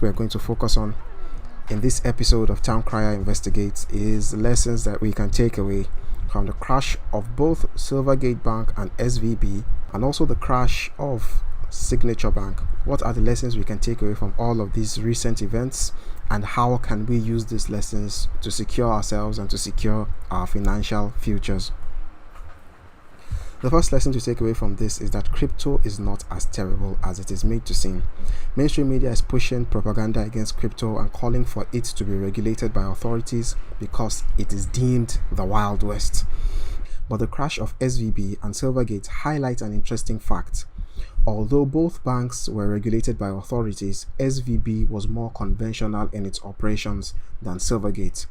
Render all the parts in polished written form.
what we're going to focus on in this episode of Town Crier Investigates is lessons that we can take away from the crash of both Silvergate Bank and SVB, and also the crash of Signature Bank. What are the lessons we can take away from all of these recent events, and how can we use these lessons to secure ourselves and to secure our financial futures? The first lesson to take away from this is that crypto is not as terrible as it is made to seem. Mainstream media is pushing propaganda against crypto and calling for it to be regulated by authorities because it is deemed the Wild West. But the crash of SVB and Silvergate highlights an interesting fact. Although both banks were regulated by authorities, SVB was more conventional in its operations than Silvergate.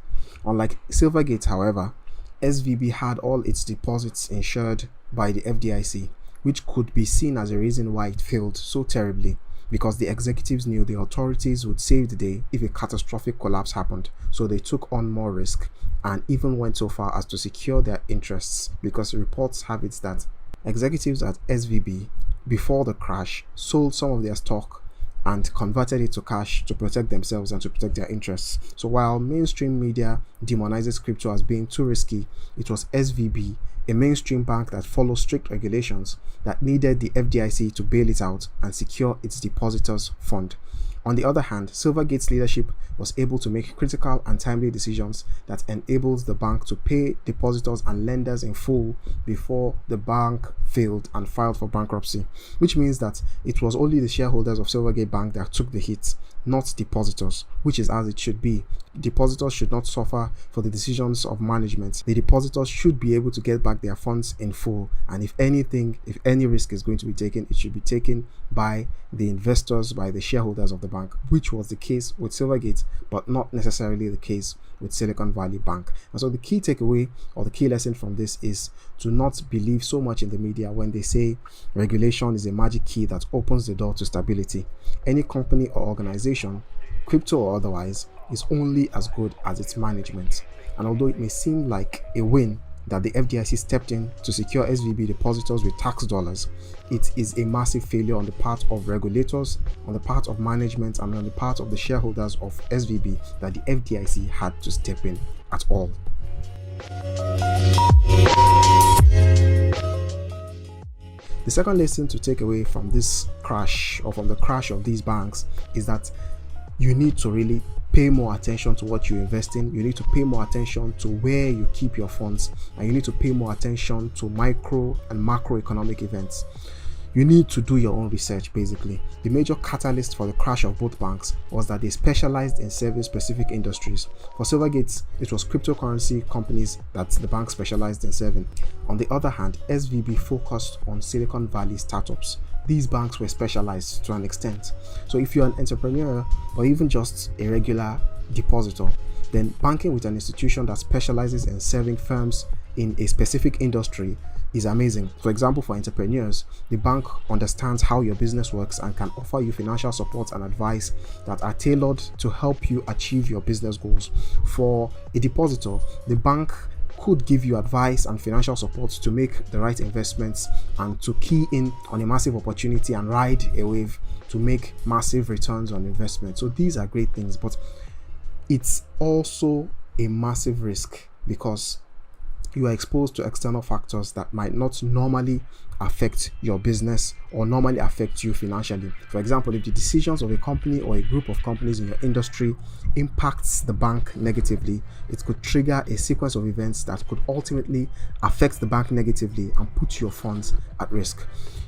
Unlike Silvergate, however, SVB had all its deposits insured by the FDIC, which could be seen as a reason why it failed so terribly, because the executives knew the authorities would save the day if a catastrophic collapse happened, so they took on more risk and even went so far as to secure their interests, because reports have it that executives at SVB before the crash sold some of their stock and converted it to cash to protect themselves and to protect their interests. So while mainstream media demonizes crypto as being too risky, it was SVB, a mainstream bank that follows strict regulations, that needed the FDIC to bail it out and secure its depositors' fund. On the other hand, Silvergate's leadership was able to make critical and timely decisions that enabled the bank to pay depositors and lenders in full before the bank failed and filed for bankruptcy, which means that it was only the shareholders of Silvergate Bank that took the hit, not depositors, which is as it should be. Depositors should not suffer for the decisions of management. The depositors should be able to get back their funds in full, and if any risk is going to be taken, it should be taken by the investors, by the shareholders of the bank, which was the case with Silvergate, but not necessarily the case with Silicon Valley Bank. And so the key takeaway or the key lesson from this is to not believe so much in the media when they say regulation is a magic key that opens the door to stability. Any company or organization, crypto or otherwise, is only as good as its management. And although it may seem like a win that the FDIC stepped in to secure SVB depositors with tax dollars, it is a massive failure on the part of regulators, on the part of management, and on the part of the shareholders of SVB that the FDIC had to step in at all. The second lesson to take away from this crash, or from the crash of these banks, is that you need to really pay more attention to what you invest in. You need to pay more attention to where you keep your funds, and you need to pay more attention to micro and macroeconomic events. You need to do your own research, basically. The major catalyst for the crash of both banks was that they specialized in serving specific industries. For Silvergate, it was cryptocurrency companies that the bank specialized in serving. On the other hand, SVB focused on Silicon Valley startups. These banks were specialized to an extent. So if you're an entrepreneur or even just a regular depositor, then banking with an institution that specializes in serving firms in a specific industry is amazing. For example, for entrepreneurs, the bank understands how your business works and can offer you financial support and advice that are tailored to help you achieve your business goals. For a depositor, the bank could give you advice and financial support to make the right investments and to key in on a massive opportunity and ride a wave to make massive returns on investment. So these are great things, but it's also a massive risk because you are exposed to external factors that might not normally affect your business or normally affect you financially. For example, if the decisions of a company or a group of companies in your industry impacts the bank negatively, it could trigger a sequence of events that could ultimately affect the bank negatively and put your funds at risk.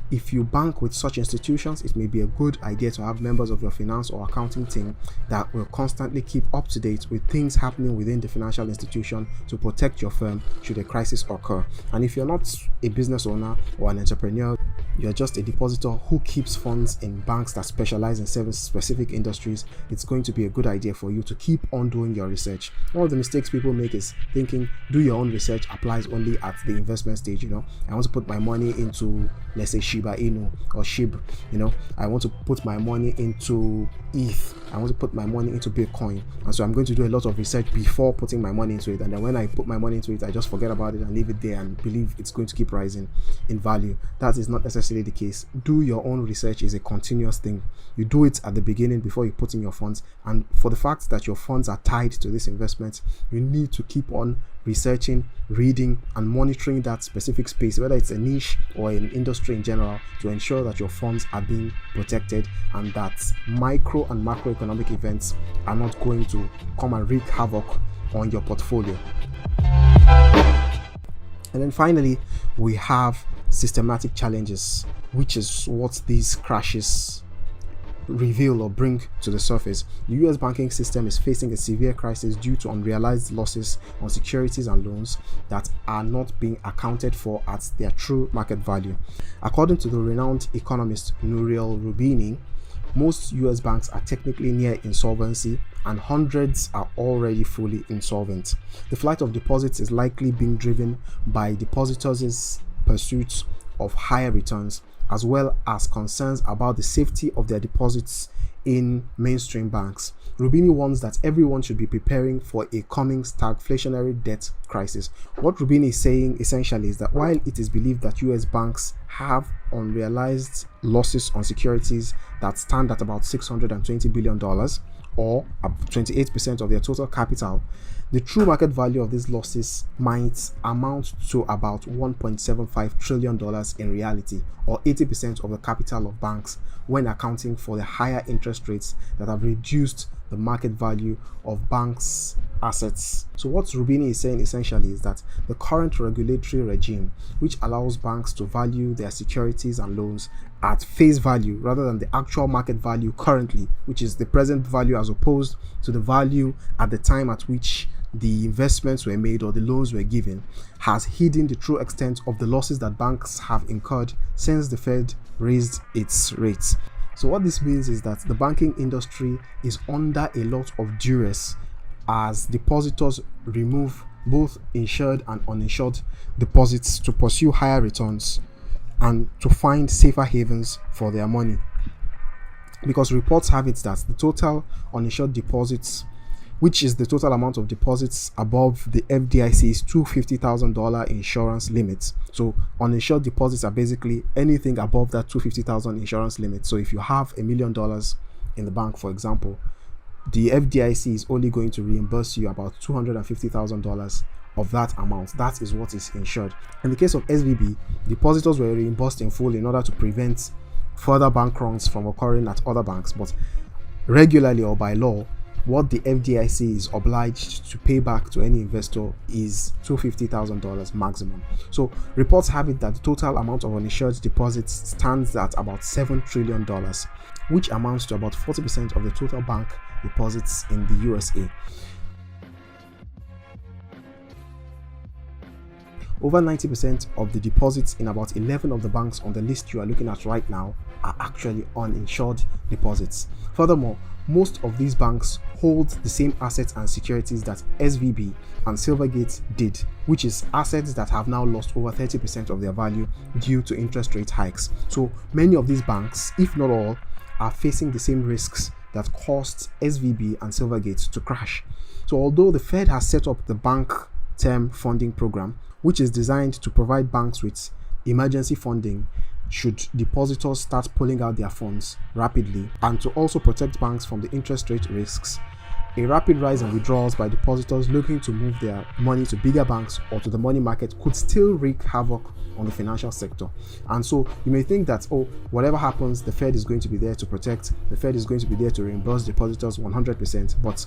If you bank with such institutions, it may be a good idea to have members of your finance or accounting team that will constantly keep up to date with things happening within the financial institution to protect your firm should a crisis occur. And if you're not a business owner or an entrepreneur, you're just a depositor who keeps funds in banks that specialize in serving specific industries, it's going to be a good idea for you to keep on doing your research. One of the mistakes people make is thinking do your own research applies only at the investment stage. I want to put my money into, let's say, Shiba Inu or SHIB. I want to put my money into ETH. I want to put my money into Bitcoin, and so I'm going to do a lot of research before putting my money into it, and then when I put my money into it, I just forget about it and leave it there and believe it's going to keep rising in value. That is not necessarily necessarily the case. Do your own research is a continuous thing. You do it at the beginning before you put in your funds, and for the fact that your funds are tied to this investment, you need to keep on researching, reading, and monitoring that specific space, whether it's a niche or an industry in general, to ensure that your funds are being protected and that micro and macroeconomic events are not going to come and wreak havoc on your portfolio. And then finally, we have systematic challenges, which is what these crashes reveal or bring to the surface. The US banking system is facing a severe crisis due to unrealized losses on securities and loans that are not being accounted for at their true market value. According to the renowned economist Nouriel Roubini, most US banks are technically near insolvency and hundreds are already fully insolvent. The flight of deposits is likely being driven by depositors' pursuit of higher returns, as well as concerns about the safety of their deposits in mainstream banks. Roubini warns that everyone should be preparing for a coming stagflationary debt crisis. What Roubini is saying essentially is that while it is believed that US banks have unrealized losses on securities that stand at about $620 billion, or 28% of their total capital, the true market value of these losses might amount to about $1.75 trillion in reality, or 80% of the capital of banks, when accounting for the higher interest rates that have reduced the market value of banks' assets. So what Roubini is saying essentially is that the current regulatory regime, which allows banks to value their securities and loans at face value rather than the actual market value currently, which is the present value as opposed to the value at the time at which the investments were made or the loans were given, has hidden the true extent of the losses that banks have incurred since the Fed raised its rates. So what this means is that the banking industry is under a lot of duress as depositors remove both insured and uninsured deposits to pursue higher returns and to find safer havens for their money. Because reports have it that the total uninsured deposits, which is the total amount of deposits above the FDIC's $250,000 insurance limit. So uninsured deposits are basically anything above that $250,000 insurance limit. So if you have $1 million in the bank, for example, the FDIC is only going to reimburse you about $250,000 of that amount. That is what is insured. In the case of SVB, depositors were reimbursed in full in order to prevent further bank runs from occurring at other banks, but regularly or by law, what the FDIC is obliged to pay back to any investor is $250,000 maximum. So reports have it that the total amount of uninsured deposits stands at about $7 trillion, which amounts to about 40% of the total bank deposits in the USA. Over 90% of the deposits in about 11 of the banks on the list you are looking at right now are actually uninsured deposits. Furthermore, most of these banks hold the same assets and securities that SVB and Silvergate did, which is assets that have now lost over 30% of their value due to interest rate hikes. So many of these banks, if not all, are facing the same risks that caused SVB and Silvergate to crash. So although the Fed has set up the Bank Term Funding Program, which is designed to provide banks with emergency funding should depositors start pulling out their funds rapidly, and to also protect banks from the interest rate risks, a rapid rise in withdrawals by depositors looking to move their money to bigger banks or to the money market could still wreak havoc on the financial sector. And so you may think that, oh, whatever happens, the Fed is going to be there to protect, the Fed is going to be there to reimburse depositors 100%, but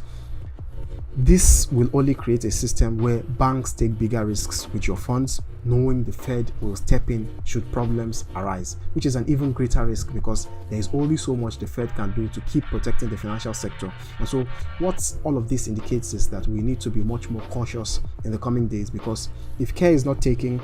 this will only create a system where banks take bigger risks with your funds, knowing the Fed will step in should problems arise, which is an even greater risk because there is only so much the Fed can do to keep protecting the financial sector. And so what all of this indicates is that we need to be much more cautious in the coming days, because if care is not taken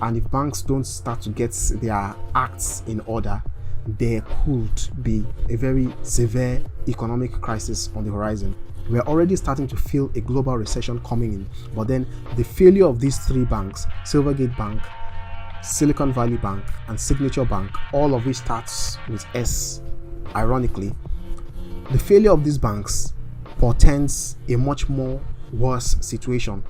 and if banks don't start to get their acts in order, there could be a very severe economic crisis on the horizon. We're already starting to feel a global recession coming in, but then the failure of these three banks, Silvergate Bank, Silicon Valley Bank, and Signature Bank, all of which starts with S, ironically, the failure of these banks portends a much more worse situation.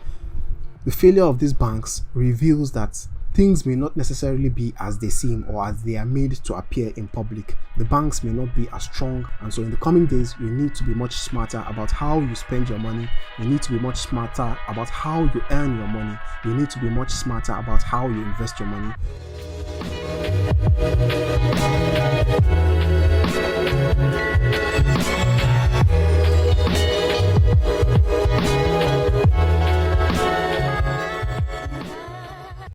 The failure of these banks reveals that things may not necessarily be as they seem or as they are made to appear in public. The banks may not be as strong, and so in the coming days, you need to be much smarter about how you spend your money. You need to be much smarter about how you earn your money. You need to be much smarter about how you invest your money.